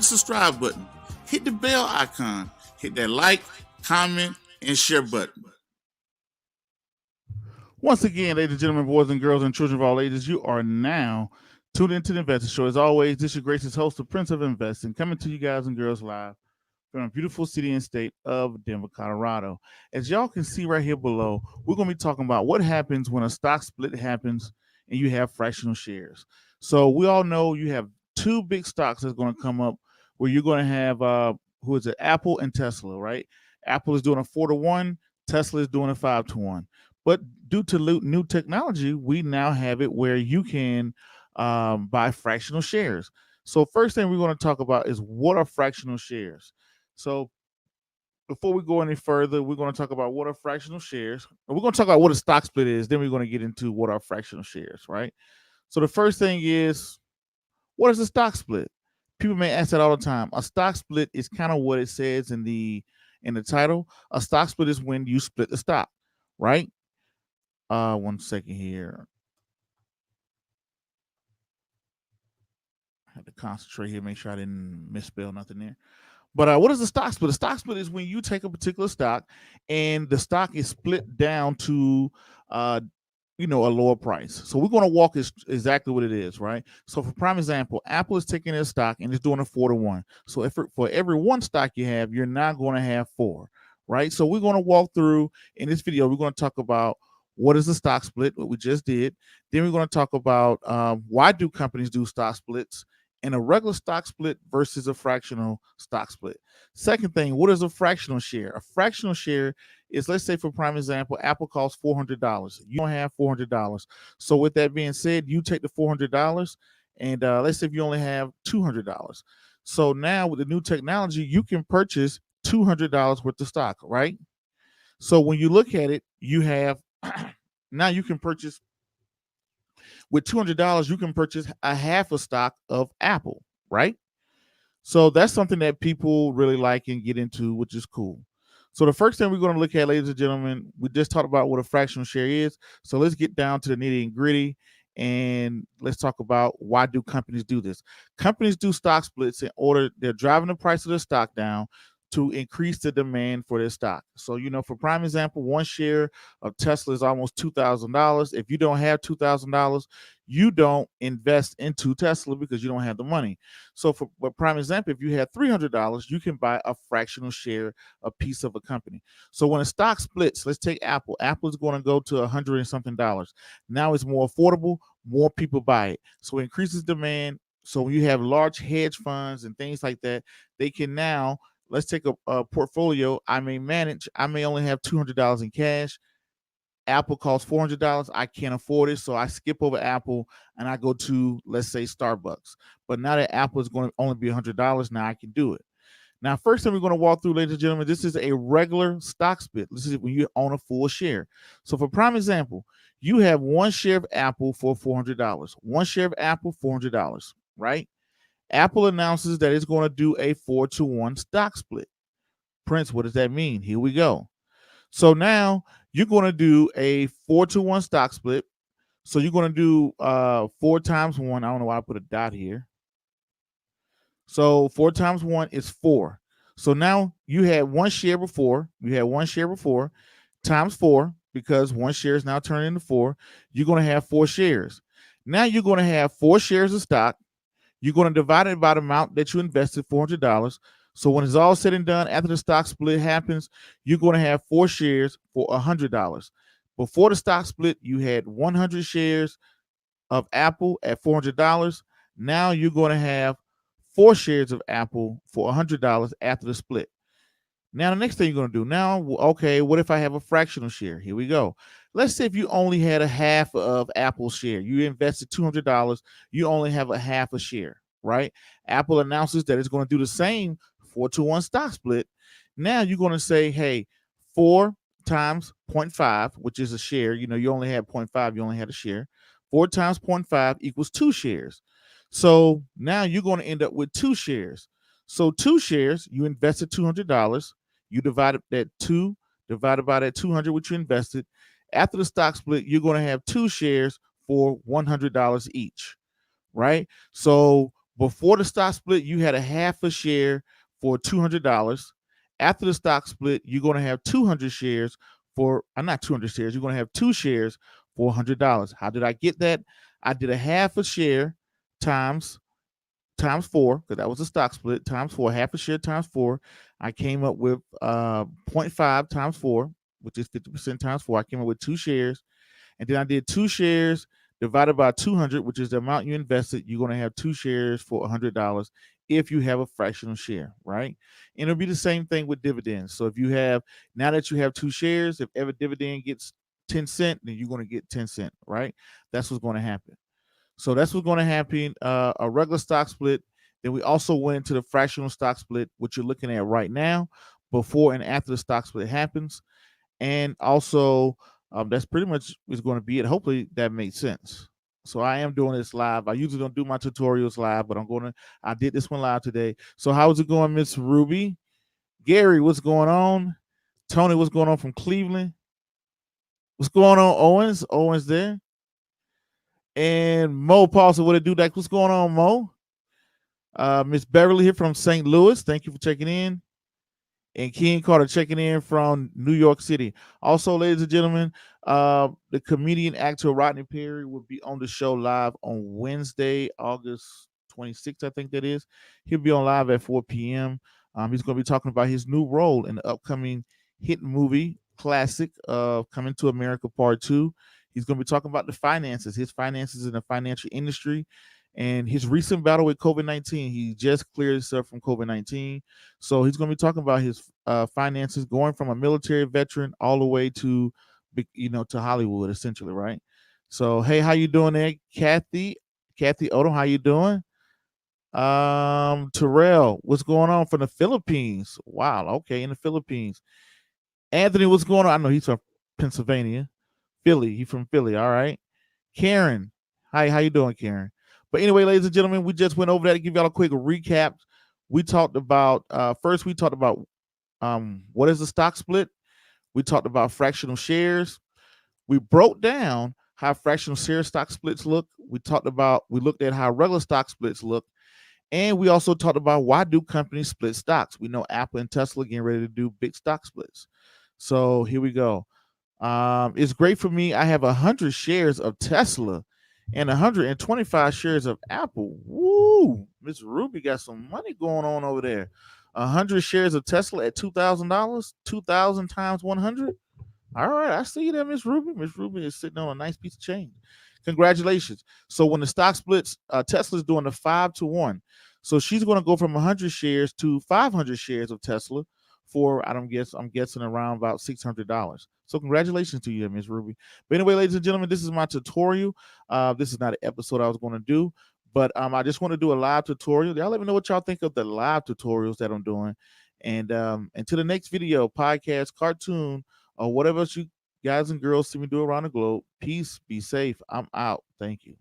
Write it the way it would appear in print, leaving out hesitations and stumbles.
the subscribe button, hit the bell icon, hit that like, comment, and share button. Once again, ladies and gentlemen, boys and girls, and children of all ages, you are now tuned into the Investor Show. As always, this is your gracious host, the Prince of Investing, coming to you guys and girls live from a beautiful city and state of Denver, Colorado. As y'all can see right here below, we're going to be talking about what happens when a stock split happens and you have fractional shares. So we all know you have two big stocks that's going to come up where you're going to have, who is it, Apple and Tesla, right? Apple is doing a 4-to-1, Tesla is doing a 5-to-1. But due to new technology, we now have it where you can buy fractional shares. So first thing we're going to talk about is what are fractional shares. So before we go any further, we're going to talk about what are fractional shares. We're going to talk about what a stock split is. Then we're going to get into what are fractional shares, right? So the first thing is, what is a stock split? People may ask that all the time. A stock split is kind of what it says in the title. A stock split is when you split the stock, right? 1 second here. I had to concentrate here, make sure I didn't misspell nothing there. But what is a stock split? A stock split is when you take a particular stock and the stock is split down to, a lower price. So we're going to walk exactly what it is, right? So for prime example, Apple is taking their stock and it's doing a 4-to-1. So for every one stock you have, you're not going to have 4, right? So we're going to walk through in this video. We're going to talk about what is a stock split, what we just did. Then we're going to talk about why do companies do stock splits, and a regular stock split versus a fractional stock split. Second thing, what is a fractional share? A fractional share is, let's say for prime example, Apple costs $400. You don't have $400. So with that being said, you take the $400 and let's say if you only have $200. So now with the new technology, you can purchase $200 worth of stock, right? So when you look at it, you have now you can purchase with $200, you can purchase a half a stock of Apple, right? So that's something that people really like and get into, which is cool. So the first thing we're going to look at, ladies and gentlemen, we just talked about what a fractional share is. So let's get down to the nitty and gritty and let's talk about why do companies do this. Companies do stock splits in order, they're driving the price of their stock down to increase the demand for their stock. So, for prime example, one share of Tesla is almost $2,000. If you don't have $2,000, you don't invest into Tesla because you don't have the money. So for prime example, if you had $300, you can buy a fractional share, a piece of a company. So when a stock splits, let's take Apple. Apple is going to go to $100 and something. Now it's more affordable, more people buy it. So it increases demand. So when you have large hedge funds and things like that, they can now, let's take a portfolio I may manage. I may only have $200 in cash. Apple costs $400. I can't afford it. So I skip over Apple and I go to, let's say, Starbucks. But now that Apple is going to only be $100, now I can do it. Now, first thing we're going to walk through, ladies and gentlemen, this is a regular stock split. This is when you own a full share. So for prime example, you have one share of Apple for $400. One share of Apple, $400, right? Apple announces that it's going to do a 4-to-1 stock split. Prince, what does that mean? Here we go. So now you're going to do a 4-to-1 stock split. So you're going to do 4 times 1. I don't know why I put a dot here. So 4 times 1 is 4. So now you had one share before. You had one share before times 4, because one share is now turned into 4. You're going to have 4 shares. Now you're going to have 4 shares of stock. You're going to divide it by the amount that you invested, $400. So when it's all said and done, after the stock split happens, you're going to have 4 shares for $100. Before the stock split, you had 100 shares of Apple at $400. Now you're going to have 4 shares of Apple for $100 after the split. Now, the next thing you're going to do now, okay, what if I have a fractional share? Here we go. Let's say if you only had a half of Apple's share, you invested $200, you only have a half a share, right? Apple announces that it's going to do the same 4-to-1 stock split. Now you're going to say, hey, 4 times 0.5, which is a share. You only had 0.5, you only had a share. 4 times 0.5 equals 2 shares. So now you're going to end up with 2 shares. So 2 shares, you invested $200. You divided that 2 divided by that 200 which you invested. After the stock split, you're going to have 2 shares for $100 each, right? So Before the stock split, you had a half a share for $200. After the stock split, you're going to have 200 shares for not 200 shares. You're going to have 2 shares for $100. How did I get that? I did a half a share times 4, because that was a stock split, times 4, half a share times 4. I came up with 0.5 times 4, which is 50% times 4. I came up with 2 shares, and then I did 2 shares divided by 200, which is the amount you invested. You're going to have 2 shares for $100 if you have a fractional share, right? And it'll be the same thing with dividends. So if you have, now that you have 2 shares, if every dividend gets 10 cents, then you're going to get 10 cents, right? That's what's going to happen. So that's what's going to happen. A regular stock split. Then we also went into the fractional stock split, which you're looking at right now, before and after the stock split happens. And also, that's pretty much is going to be it. Hopefully that makes sense. So I am doing this live. I usually don't do my tutorials live, but I did this one live today. So how's it going, Miss Ruby? Gary, what's going on? Tony, what's going on from Cleveland? What's going on, Owens? Owens there. And Mo Paul said, what it do, Dykes? What's going on, Mo? Miss Beverly here from St. Louis. Thank you for checking in. And King Carter checking in from New York City. Also, ladies and gentlemen, the comedian actor Rodney Perry will be on the show live on Wednesday, August 26th, I think that is. He'll be on live at 4 p.m. He's going to be talking about his new role in the upcoming hit movie classic of Coming to America Part 2. He's going to be talking about his finances in the financial industry, and his recent battle with COVID-19. He just cleared himself from COVID-19. So he's going to be talking about his finances, going from a military veteran all the way to, to Hollywood, essentially, right? So, hey, how you doing there, Kathy? Kathy Odom, how you doing? Terrell, what's going on from the Philippines? Wow, okay, in the Philippines. Anthony, what's going on? I know he's from Pennsylvania. Philly, he's from Philly, all right. Karen, hi, how you doing, Karen? But anyway, ladies and gentlemen, we just went over that to give y'all a quick recap. We talked about, first we talked about what is a stock split. We talked about fractional shares. We broke down how fractional share stock splits look. We looked at how regular stock splits look. And we also talked about why do companies split stocks. We know Apple and Tesla getting ready to do big stock splits. So here we go. It's great for me. I have 100 shares of Tesla and 125 shares of Apple. Woo! Miss Ruby got some money going on over there. 100 shares of Tesla at $2,000. 2,000 times 100. All right, I see that, Miss Ruby. Miss Ruby is sitting on a nice piece of change. Congratulations. So when the stock splits, Tesla's doing the 5-to-1. So she's going to go from 100 shares to 500 shares of Tesla for, I'm guessing around about $600. So congratulations to you, Ms. Ruby. But anyway, ladies and gentlemen, this is my tutorial. This is not an episode I was going to do, but I just want to do a live tutorial. Y'all let me know what y'all think of the live tutorials that I'm doing. And to the next video, podcast, cartoon, or whatever else you guys and girls see me do around the globe. Peace, be safe. I'm out. Thank you.